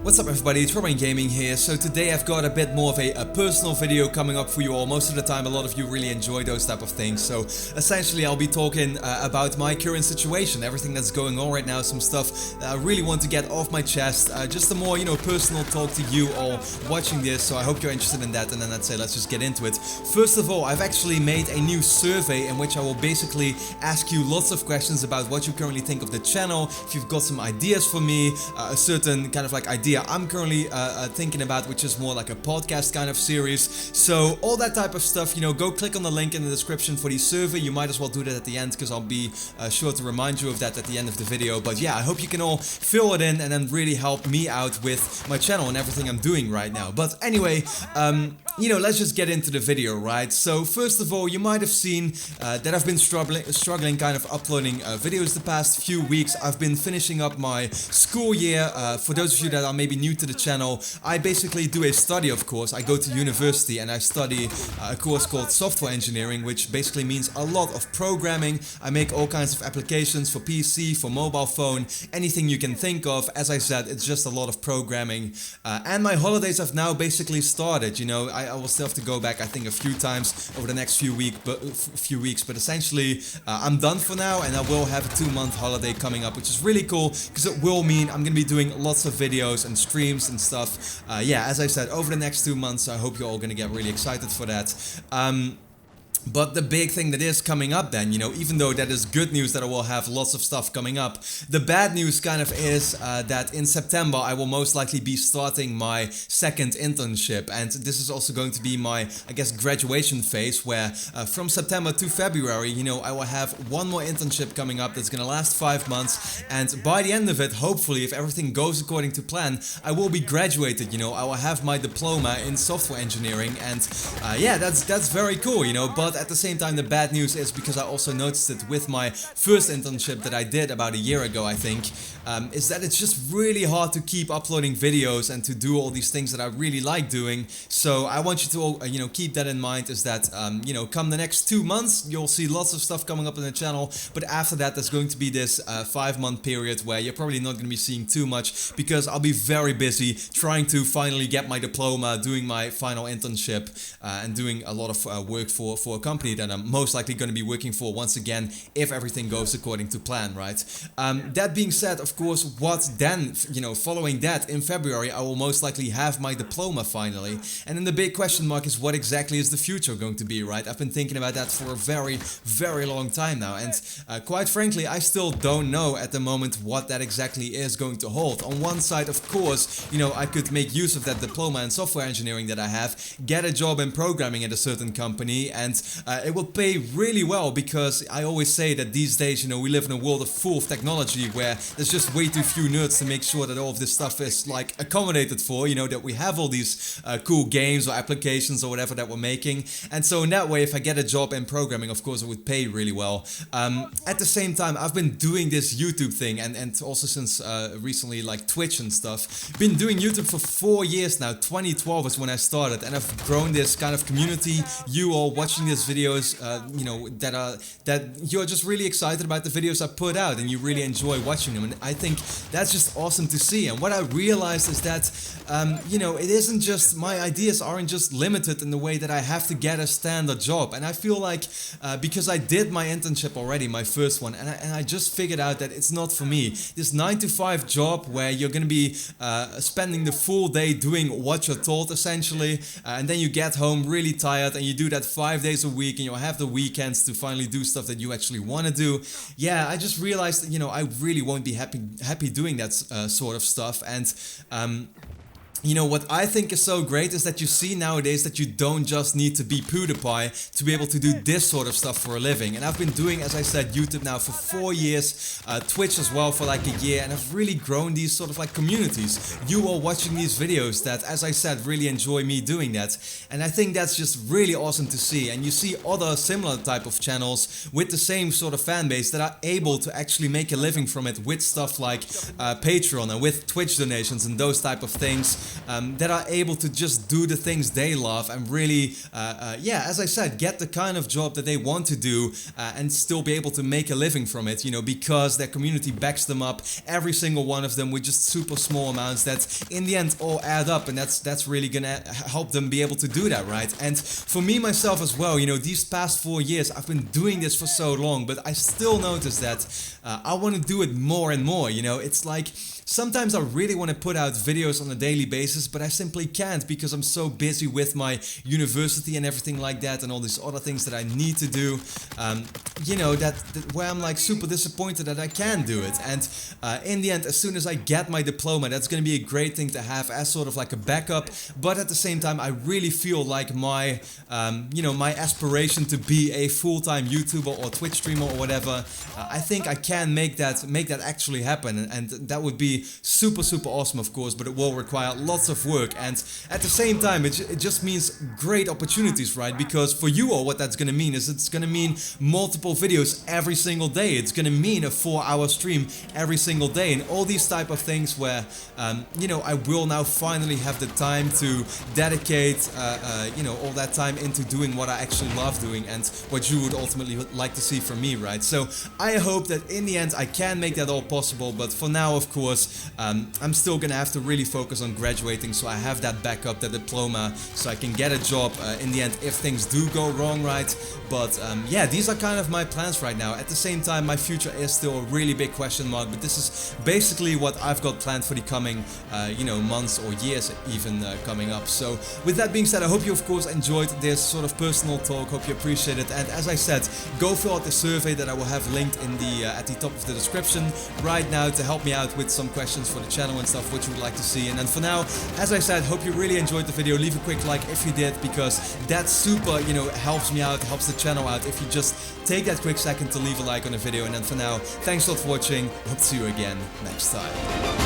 What's up everybody, it's RobinGaming here. So today I've got a bit more of a personal video coming up for you all. Most of the time a lot of you really enjoy those type of things. So essentially I'll be talking about my current situation, everything that's going on right now, some stuff that I really want to get off my chest. Just a more, personal talk to you all watching this. So I hope you're interested in that, and then I'd say let's just get into it. First of all, I've actually made a new survey in which I will basically ask you lots of questions about what you currently think of the channel, if you've got some ideas for me, a certain kind of like idea I'm currently thinking about, which is more like a podcast kind of series. So all that type of stuff, go click on the link in the description for the survey. You might as well do that at the end, because I'll be sure to remind you of that at the end of the video. But yeah, I hope you can all fill it in and then really help me out with my channel and everything I'm doing right now. But anyway, let's just get into the video, right? So first of all, you might have seen that I've been struggling kind of uploading videos the past few weeks. I've been finishing up my school year. For those of you that are maybe new to the channel, I basically do a study, of course. I go to university and I study a course called software engineering, which basically means a lot of programming. I make all kinds of applications for PC, for mobile phone, anything you can think of. As I said, it's just a lot of programming. And my holidays have now basically started. I will still have to go back, I think, a few times over the next few weeks, but essentially I'm done for now, and I will have a 2-month holiday coming up, which is really cool because it will mean I'm gonna be doing lots of videos and streams and stuff. As I said, over the next 2 months. I hope you're all gonna get really excited for that. But the big thing that is coming up then, even though that is good news that I will have lots of stuff coming up, the bad news kind of is that in September I will most likely be starting my second internship. And this is also going to be my, I guess, graduation phase, where from September to February, I will have one more internship coming up that's going to last 5 months. And by the end of it, hopefully, if everything goes according to plan, I will be graduated. I will have my diploma in software engineering. And that's very cool, But at the same time, the bad news is, because I also noticed it with my first internship that I did about a year ago, I think, is that it's just really hard to keep uploading videos and to do all these things that I really like doing. So I want you to all, keep that in mind, is that, come the next 2 months, you'll see lots of stuff coming up on the channel. But after that, there's going to be this 5-month period where you're probably not going to be seeing too much, because I'll be very busy trying to finally get my diploma, doing my final internship, and doing a lot of work for a company that I'm most likely going to be working for once again, if everything goes according to plan, right? That being said, of course, what then, following that in February, I will most likely have my diploma finally. And then the big question mark is, what exactly is the future going to be, right? I've been thinking about that for a very, very long time now. And quite frankly, I still don't know at the moment what that exactly is going to hold. On one side, of course, I could make use of that diploma in software engineering that I have, get a job in programming at a certain company, and it will pay really well, because I always say that these days, we live in a world full of technology where there's just way too few nerds to make sure that all of this stuff is like accommodated for, that we have all these cool games or applications or whatever that we're making. And so in that way, if I get a job in programming, of course it would pay really well. At the same time, I've been doing this YouTube thing, and also since recently, like Twitch and stuff. Been doing YouTube for 4 years now. 2012 is when I started, and I've grown this kind of community. You all watching these videos, that you're just really excited about the videos I put out, and you really enjoy watching them, and I think that's just awesome to see. And what I realized is that, it isn't just, my ideas aren't just limited in the way that I have to get a standard job. And I feel like, because I did my internship already, my first one, and I just figured out that it's not for me. This 9-to-5 job where you're gonna be spending the full day doing what you're told, essentially, and then you get home really tired, and you do that 5 days a week, and you'll have the weekends to finally do stuff that you actually want to do. Yeah, I just realized that, I really won't be happy doing that sort of stuff. And what I think is so great is that you see nowadays that you don't just need to be PewDiePie to be able to do this sort of stuff for a living. And I've been doing, as I said, YouTube now for 4 years, Twitch as well for like a year, and I've really grown these sort of like communities. You all watching these videos that, as I said, really enjoy me doing that. And I think that's just really awesome to see. And you see other similar type of channels with the same sort of fan base that are able to actually make a living from it with stuff like Patreon and with Twitch donations and those type of things. that are able to just do the things they love and really, yeah, as I said, get the kind of job that they want to do and still be able to make a living from it, you know, because their community backs them up, every single one of them, with just super small amounts that in the end all add up, and that's really gonna help them be able to do that, right? And for me myself as well, you know, these past 4 years I've been doing this for so long, but I still notice that I want to do it more and more, you know. It's like sometimes I really want to put out videos on a daily basis, but I simply can't because I'm so busy with my university and everything like that and all these other things that I need to do, you know, that where I'm like super disappointed that I can't do it. And in the end, as soon as I get my diploma, that's going to be a great thing to have as sort of like a backup, but at the same time I really feel like my, you know, my aspiration to be a full-time YouTuber or Twitch streamer or whatever, I think I can make that actually happen, and that would be super awesome, of course, but it will require lots of work. And at the same time, it just means great opportunities, right? Because for you all, what that's gonna mean is it's gonna mean multiple videos every single day. It's gonna mean a 4-hour stream every single day, and all these type of things where, you know, I will now finally have the time to dedicate, you know, all that time into doing what I actually love doing and what you would ultimately like to see from me, right? So I hope that in the end I can make that all possible, but for now, of course, I'm still gonna have to really focus on graduating, so I have that backup, that diploma, so I can get a job in the end if things do go wrong, right? But yeah, these are kind of my plans right now. At the same time, my future is still a really big question mark, but this is basically what I've got planned for the coming, you know, months or years even coming up. So with that being said, I hope you of course enjoyed this sort of personal talk, hope you appreciate it, and as I said, go fill out the survey that I will have linked in the at the top of the description right now to help me out with some questions for the channel and stuff, which you would like to see. And then for now, as I said, hope you really enjoyed the video. Leave a quick like if you did, because that super, you know, helps me out, helps the channel out if you just take that quick second to leave a like on the video. And then for now, thanks a lot for watching. Hope to see you again next time.